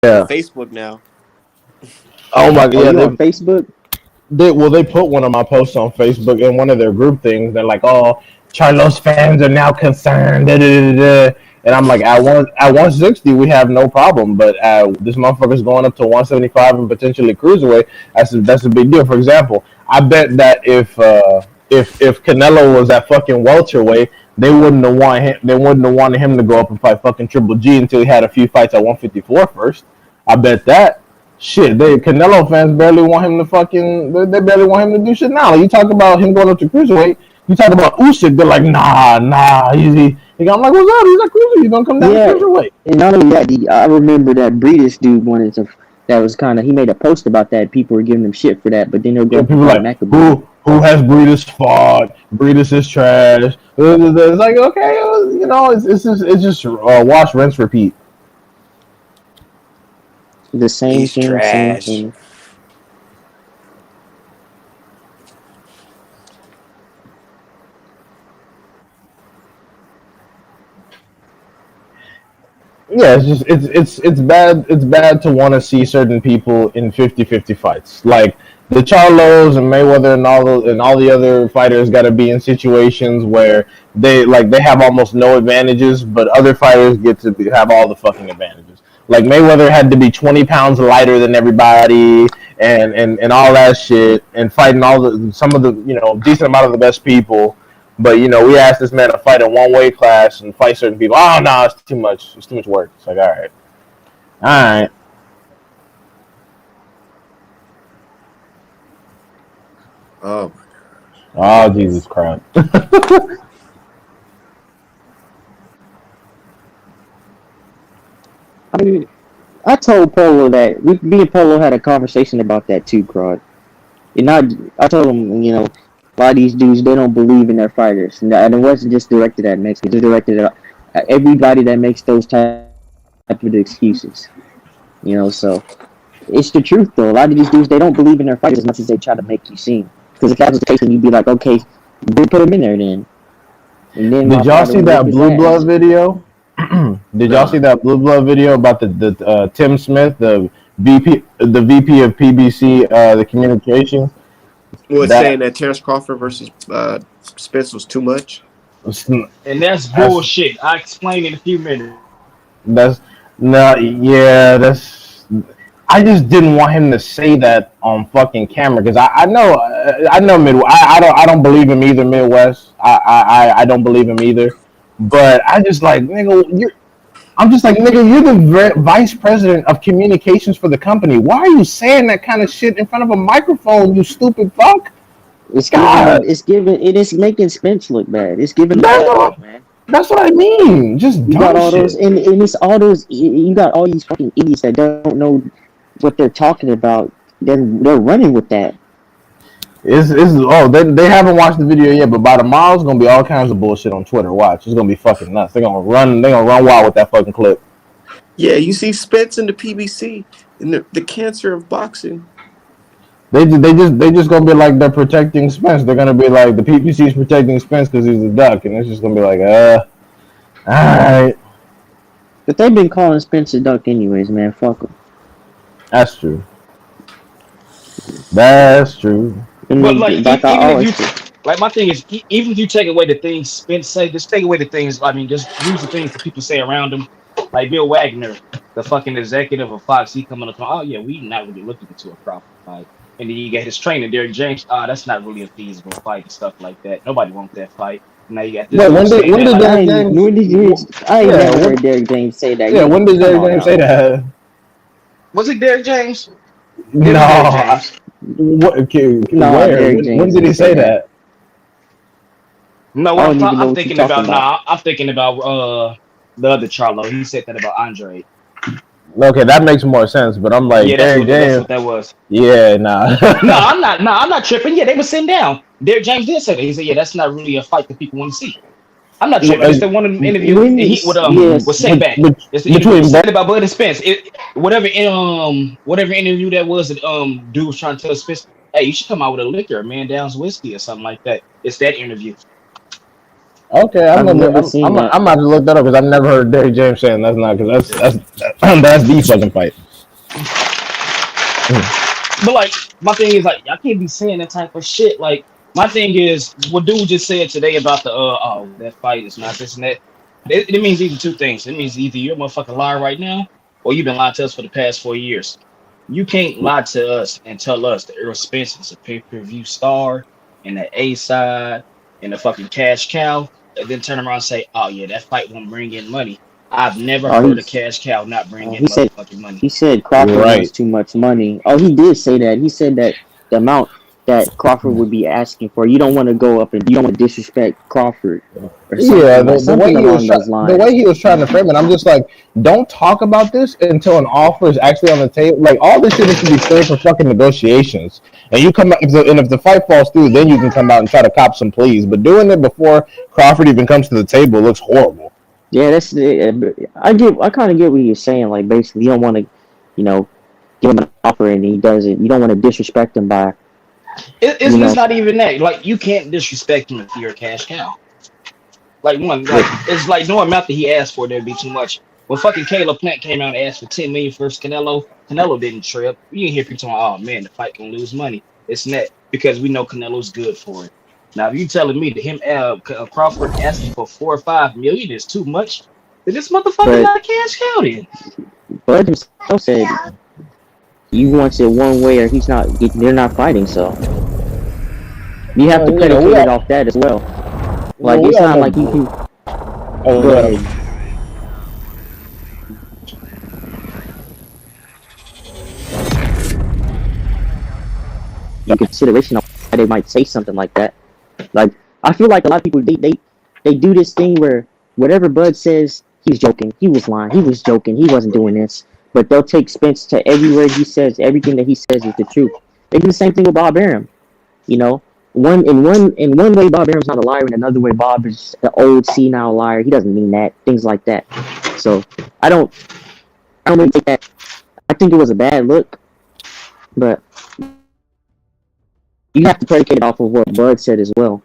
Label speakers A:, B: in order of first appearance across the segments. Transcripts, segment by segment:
A: on Facebook now.
B: Oh my
C: Oh,
B: god,
C: you
B: yeah,
C: on Facebook?
B: they put one of my posts on Facebook in one of their group things. They're like, "Oh, Charlos fans are now concerned." Da, da, da, da. And I'm like, at 160 we have no problem, but this motherfucker's going up to 175 and potentially cruiserweight. That's a big deal. For example, I bet that if Canelo was at fucking welterweight, they wouldn't have wanted him to go up and fight fucking Triple G until he had a few fights at 154 first. I bet that. Shit, Canelo fans barely want him to they barely want him to do shit now. Like, you talk about him going up to cruiserweight, you talk about Usyk, they're like, nah, easy. I'm like, what's up? He's a cruiser. You gonna come down to cruiserweight?
C: And not only that, I remember that Breedis dude wanted to. That was kind of, he made a post about that. People were giving him shit for that, but then they'll go
B: people like, who has Breedis fought? Breedis is trash. It's like, okay, you know, it's just wash, rinse, repeat.
C: The same
A: He's
C: thing.
A: trash.
C: Same thing.
B: Yeah, it's bad. It's bad to want to see certain people in 50-50 fights. Like the Charlos and Mayweather and all the other fighters got to be in situations where they have almost no advantages, but other fighters get to have all the fucking advantages. Like Mayweather had to be 20 pounds lighter than everybody and all that shit, and fighting some of the decent amount of the best people. But we asked this man to fight in one weight class and fight certain people. Oh no, it's too much. It's too much work. It's like, all right.
A: Oh my
B: gosh. Oh Jesus Christ.
C: I mean, I told Polo that me and Polo had a conversation about that too, Crod. And I told him, a lot of these dudes, they don't believe in their fighters, and it wasn't just directed at Mexicans. It was directed at everybody that makes those type of excuses. So it's the truth though. A lot of these dudes, they don't believe in their fighters as much as they try to make you seem. Because if that was the case, then you'd be like, okay, we'll put them in there then. And then
B: did y'all see that Blue Blood video? Did y'all see that Blue Blood video about the Tim Smith, the VP of PBC, the communications?
A: Saying that Terrence Crawford versus Spence was too much?
D: And that's bullshit. I explained in a few minutes.
B: I just didn't want him to say that on fucking camera because I know Midwest. I don't believe him either, Midwest. I don't believe him either. But I just like, nigga, I'm just like, nigga, you're the vice president of communications for the company. Why are you saying that kind of shit in front of a microphone, you stupid fuck?
C: It is making Spence look bad. It's giving man.
B: That's what I mean. Just
C: you got all those, and it's all those. You got all these fucking idiots that don't know what they're talking about. They're running with that.
B: They haven't watched the video yet, but by tomorrow it's gonna be all kinds of bullshit on Twitter. Watch, it's gonna be fucking nuts. They're gonna run wild with that fucking clip.
A: Yeah, you see Spence in the PBC and the cancer of boxing.
B: They just gonna be like they're protecting Spence. They're gonna be like the PBC is protecting Spence because he's a duck, and it's just gonna be like, all right.
C: But they've been calling Spence a duck anyways, man. Fuck him.
B: That's true. That's true.
D: But my thing is, even if you take away the things Spence say, just take away the things. I mean, just use the things that people say around him. Like Bill Wagner, the fucking executive of Fox, he coming up, oh yeah, we not really looking into a profit fight. And then you get his trainer, Derrick James. That's not really a feasible fight and stuff like that. Nobody wants that fight. Now you got this.
B: When did Derrick James?
C: I ain't never heard Derrick James say that.
B: Yeah, when did Derrick James say that?
D: Was it Derrick James?
B: No. When did he say that?
D: No, I'm thinking about. I'm thinking about the other Charlo. He said that about Andre.
B: Okay, that makes more sense. But I'm like,
D: that's what that was.
B: Yeah, nah.
D: I'm not tripping. Yeah, they were sitting down. Derrick James did say that. He said, yeah, that's not really a fight that people want to see. I'm not tripping. It's the one interview with Setback. It's the interview about Bud and Spence. Whatever interview that was, that dude was trying to tell Spence, hey, you should come out with a liquor, man, down's whiskey or something like that. It's that interview.
B: Okay, I'm about to look that up because I've never heard Derrick James saying that's not, because that's the fucking fight.
D: But like, my thing is like, y'all can't be saying that type of shit. Like, my thing is, what dude just said today about the that fight is not this and that. It means either two things. It means either you're a motherfucking liar right now, or you've been lying to us for the past 4 years. You can't lie to us and tell us that Errol Spence is a pay-per-view star and the A side and the fucking cash cow, and then turn around and say, "Oh yeah, that fight won't bring in money." I've never heard a cash cow not bring in motherfucking money.
C: He said Crawford wants too much money. Oh, he did say that. He said that the amount that Crawford would be asking for, you don't want to go up and you don't want to disrespect Crawford.
B: Yeah, the way he was trying to frame it, I'm just like, don't talk about this until an offer is actually on the table. Like, all this shit is to be saved for fucking negotiations. And you come out, and if the fight falls through, then you can come out and try to cop some pleas. But doing it before Crawford even comes to the table looks horrible.
C: Yeah, that's I kind of get what you're saying. Like, basically, you don't want to, give him an offer and he does it. You don't want to disrespect him by.
D: It's not even that. Like, you can't disrespect him if you're a cash cow. Like, it's like no amount that he asked for, there'd be too much. When fucking Caleb Plant came out and asked for $10 million versus Canelo didn't trip. You didn't hear people talking, "Oh man, the fight gonna lose money." It's net because we know Canelo's good for it. Now, if you telling me that him Crawford asking for $4 or $5 million is too much, then this motherfucker got cash cow in.
C: Bud himself said he wants it one way or they're not fighting, so you have to predicate it off that as well. Like, it's not like you can go ahead. In consideration of why they might say something like that. Like, I feel like a lot of people they do this thing where whatever Bud says, he's joking, he was lying, he was joking, he wasn't doing this. But they'll take Spence to everywhere he says, everything that he says is the truth. They do the same thing with Bob Arum. In one way, Bob Arum's not a liar. In another way, Bob is an old senile liar. He doesn't mean that. Things like that. So I don't really take that. I think it was a bad look, but you have to predicate it off of what Bud said as well.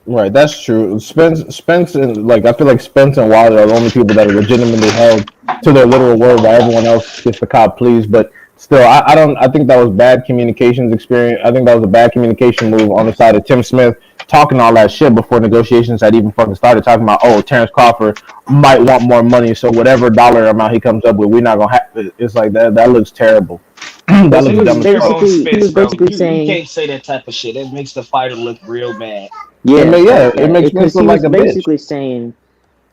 B: Right, that's true. Spence, and I feel like Spence and Wilder are the only people that are legitimately held to their literal word, while everyone else gets the cop pleas. But still, I think that was bad communications experience. I think that was a bad communication move on the side of Tim Smith, talking all that shit before negotiations had even fucking started. Talking about, Terrence Crawford might want more money, so whatever dollar amount he comes up with, we're not gonna have it. It's like that. That looks terrible. That looks dumb.
C: He was basically saying,
D: you can't say that type of shit. That makes the fighter look real bad.
B: It makes Spence look like a bitch.
C: Basically saying,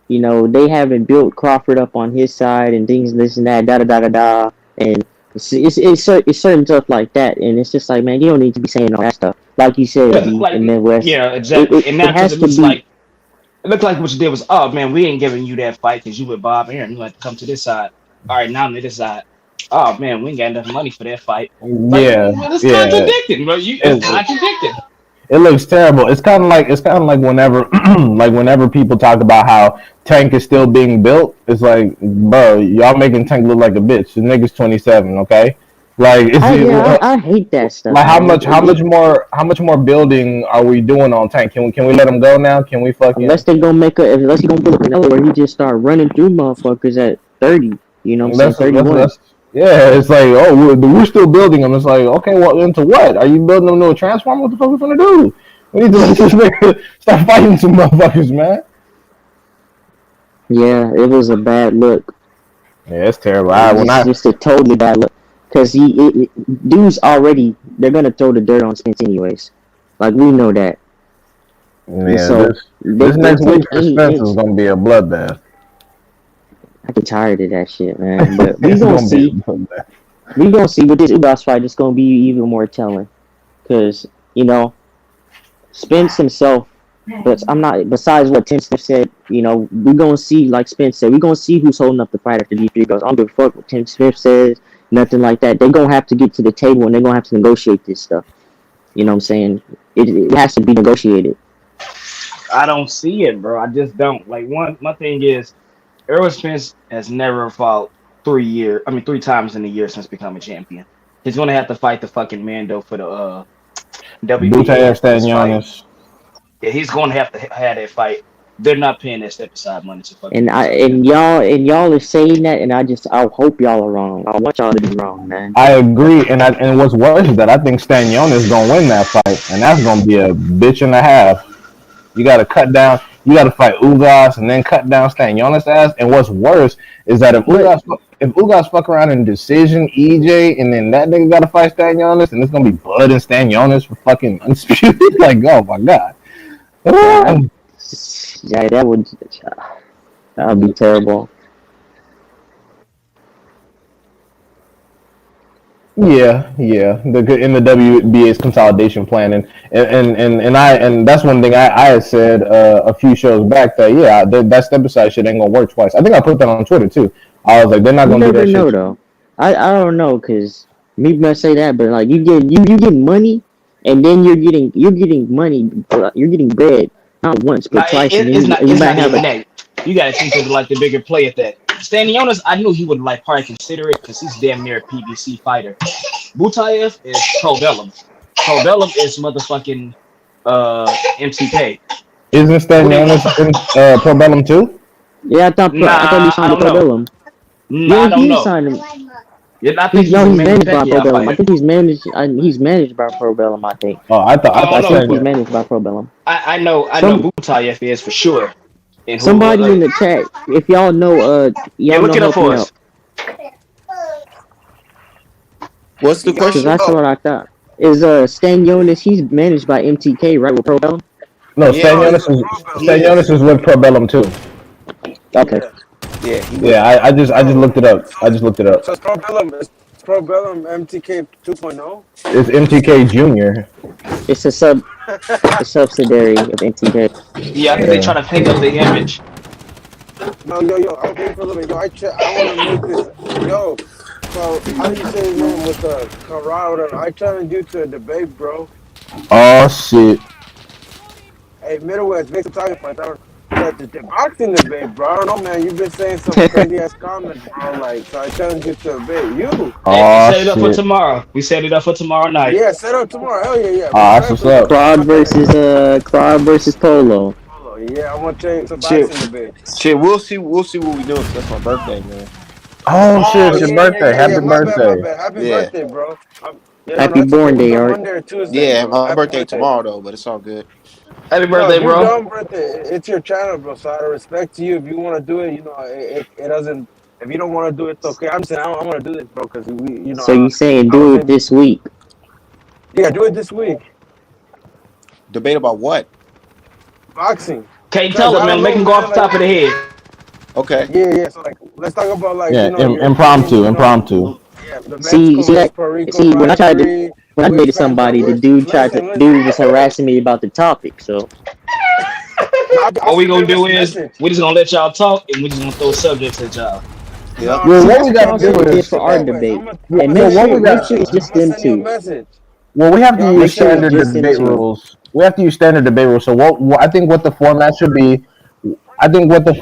C: they haven't built Crawford up on his side and things, this and that, da-da-da-da-da, and it's certain stuff like that, and it's just like, man, you don't need to be saying all that stuff. Like you said, in the Midwest.
D: Yeah, exactly. And now it looks like what you did was, oh, man, we ain't giving you that fight because you with Bob Arum. You have to come to this side. All right, now I'm to this side. Oh, man, we ain't got enough money for that fight. It's contradicting, bro. It's contradicting.
B: It looks terrible. It's kind of like whenever people talk about how Tank is still being built, it's like, bro, y'all making Tank look like a bitch. The nigga's 27, okay? Like,
C: I hate that stuff.
B: Like, how much more building are we doing on Tank? Can we let him go now? Can we fucking
C: unless he gonna pull up another where he just start running through motherfuckers at 30? You know what I'm saying? 31.
B: Yeah, it's like, we're still building them. It's like, okay, well, into what? Are you building them to a transformer? What the fuck are we gonna do? We need to let this nigga start fighting some motherfuckers, man.
C: Yeah, it was a bad look.
B: Yeah, it's terrible.
C: It's just a totally bad look. Because dudes already, they're gonna throw the dirt on Spence anyways. Like, we know that.
B: Yeah, so this next week for Spence is gonna be a bloodbath.
C: I get tired of that shit, man. But we gonna see. We gonna see with this Ugas fight. It's gonna be even more telling, because Spence himself. But I'm not. Besides what Tim Smith said, we gonna see, like Spence said, we gonna see who's holding up the fight after these 3 goes. I don't give a fuck what Tim Smith says. Nothing like that. They're gonna have to get to the table and they're gonna have to negotiate this stuff. You know what I'm saying? It has to be negotiated.
D: I don't see it, bro. I just don't. Like, my thing is, Errol Spence has never fought 3 times in a year since becoming champion. He's gonna have to fight the fucking Mando for the WBA.
B: Yeah,
D: Yeah, he's gonna have to have that fight. they're not paying that step aside money to fucking.
C: And y'all are saying that, and I hope y'all are wrong. I want y'all to be wrong, man.
B: I agree, and what's worse is that I think Stanionis gonna win that fight, and that's gonna be a bitch and a half. You gotta cut down. You gotta fight Ugas and then cut down Stanionis' ass. And what's worse is that if Ugas fuck around in decision, EJ, and then that nigga gotta fight Stanionis, and it's gonna be Bud and Stanionis for fucking undisputed. Like, oh my god.
C: Yeah, that would be terrible.
B: Yeah. In the WBA's consolidation plan, and that's one thing I had said a few shows back that that step aside shit ain't gonna work twice. I think I put that on Twitter too. I was like, they're not gonna do that shit.
C: Though. I don't know, cause me must say that, but like you get money, and then you're getting money, you're getting bread not once but twice.
D: It's not even that. You gotta think of like the bigger play at that. Stanionis, I knew he would like probably consider it because he's damn near a PBC fighter. Butayev is Pro Bellum. Pro Bellum is motherfucking MTK.
B: Isn't Stanionis in Pro Bellum too?
C: Yeah, I thought he signed Pro Bellum.
D: I don't know.
C: Signed him.
D: Yeah, I think he's managed
C: by Pro Bellum. I think he's managed by Pro Bellum. I think.
B: Oh, I thought
C: he's managed by Pro Bellum.
D: I know Butayev is for sure.
C: Somebody in the chat, if y'all know,
D: look it up for us.
A: What's the question?
C: That's what I thought. Is Stanionis? He's managed by MTK, right? With Pro Bellum.
B: No, Stanionis is with Pro Bellum too.
C: Okay.
B: Yeah. I just looked it up.
E: So it's Pro Bellum MTK 2.0.
B: It's MTK Junior.
C: It's a subsidiary of MTK.
D: Yeah, they try to pick up the image.
E: No, yo, okay for a little bit. Yo, I want to make this. Yo, so how do you say his name with Conrad? I challenge you to a debate, bro.
B: Oh shit.
E: Hey, middleweight, make some talking points. The boxing debate, bro. I don't know, man. You've been saying some crazy ass comments, bro. Like, so I challenge you to debate. You.
B: Oh,
D: set it up for tomorrow. We set it up for tomorrow night.
E: Yeah, set up tomorrow. Hell yeah.
B: That's what's up.
C: Claude versus Polo.
E: Yeah, I want to change some boxing debate.
A: Shit, we'll see what we do. That's my birthday, man.
B: Oh shit, it's your birthday. Happy birthday.
E: My bad. Happy birthday, bro.
C: Happy born day, Art.
A: Yeah, my birthday tomorrow though, but it's all good.
D: Happy birthday, bro.
E: It's your channel, bro. So out of respect to you, if you want to do it, it doesn't. If you don't want to do it, it's okay. I'm saying I want to do this, bro, because we.
C: So you saying do it this week?
E: Yeah, do it this week.
A: Debate about what?
E: Boxing.
D: Can't tell him, man. Make him go off the top of the head.
A: Okay.
E: Yeah. So like, let's talk about like
B: impromptu.
E: Yeah,
C: see, when I dated somebody, the dude was harassing me about the topic. So
D: all we gonna do is we just gonna let y'all talk, and we just gonna throw subjects at y'all.
A: Yeah.
B: Well, what we gotta do
C: is for our debate, and make sure it's just them two.
B: Well, we have to use standard debate rules. We have to use standard debate rules. So what I think what the format should be. I think what the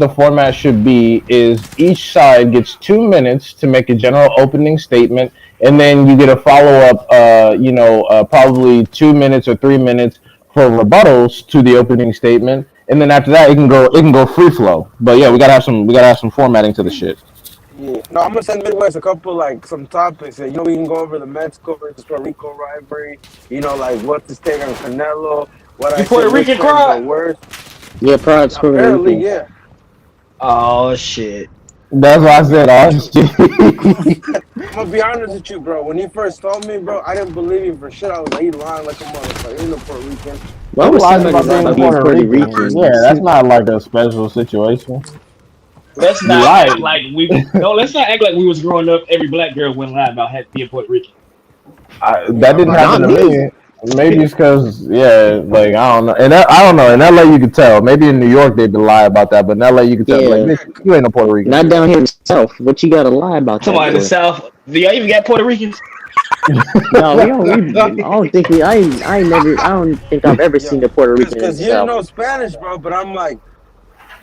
B: format should be is each side gets 2 minutes to make a general opening statement, and then you get a follow-up, probably 2 minutes or 3 minutes for rebuttals to the opening statement, and then after that it can go free flow. But yeah, we gotta have some formatting to the shit.
E: Yeah. No, I'm gonna send Midwest a couple some topics. We can go over the Mexico versus Puerto Rico rivalry. like what's the take on Canelo? What
D: you Puerto Rican crowd?
C: Yeah, Puerto
E: Rican. Yeah.
D: Oh shit.
B: That's why I said, oh shit.
E: I'm gonna be honest with you, bro. When he first told me, bro, I didn't believe him for shit. I was like, he lying like a motherfucker. He's no Puerto Rican.
C: Why was somebody being Puerto Rican?
B: Yeah, that's not like a special situation.
D: Let's not act like we was growing up. Every black girl went lying about being Puerto Rican.
B: That didn't happen to me. Maybe it's because, I don't know. And I don't know. In LA, you could tell. Maybe in New York, they'd lie about that. But in LA, you could tell.
C: Yeah.
B: You ain't no Puerto Rican.
C: Not down here in the South. What you got to lie about?
D: Come on, in the South. Do y'all even got Puerto Ricans?
C: No, we don't. I don't think I don't think I've ever seen a Puerto Rican.
E: Because you didn't know Spanish, bro. But I'm like,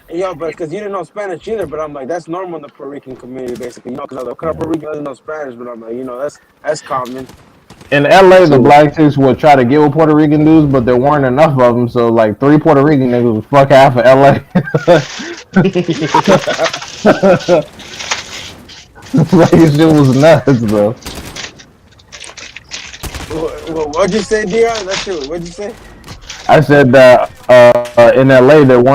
E: but because you didn't know Spanish either. But I'm like, that's normal in the Puerto Rican community, basically. Because Puerto Rican doesn't know Spanish, but I'm like, that's common.
B: In LA, the black chicks would try to get with Puerto Rican dudes, but there weren't enough of them. So like 3 Puerto Rican niggas would fuck half of LA. Like shit was nuts, bro.
E: What'd you say, Dion? That's true. What'd you say?
B: I said that in LA there weren't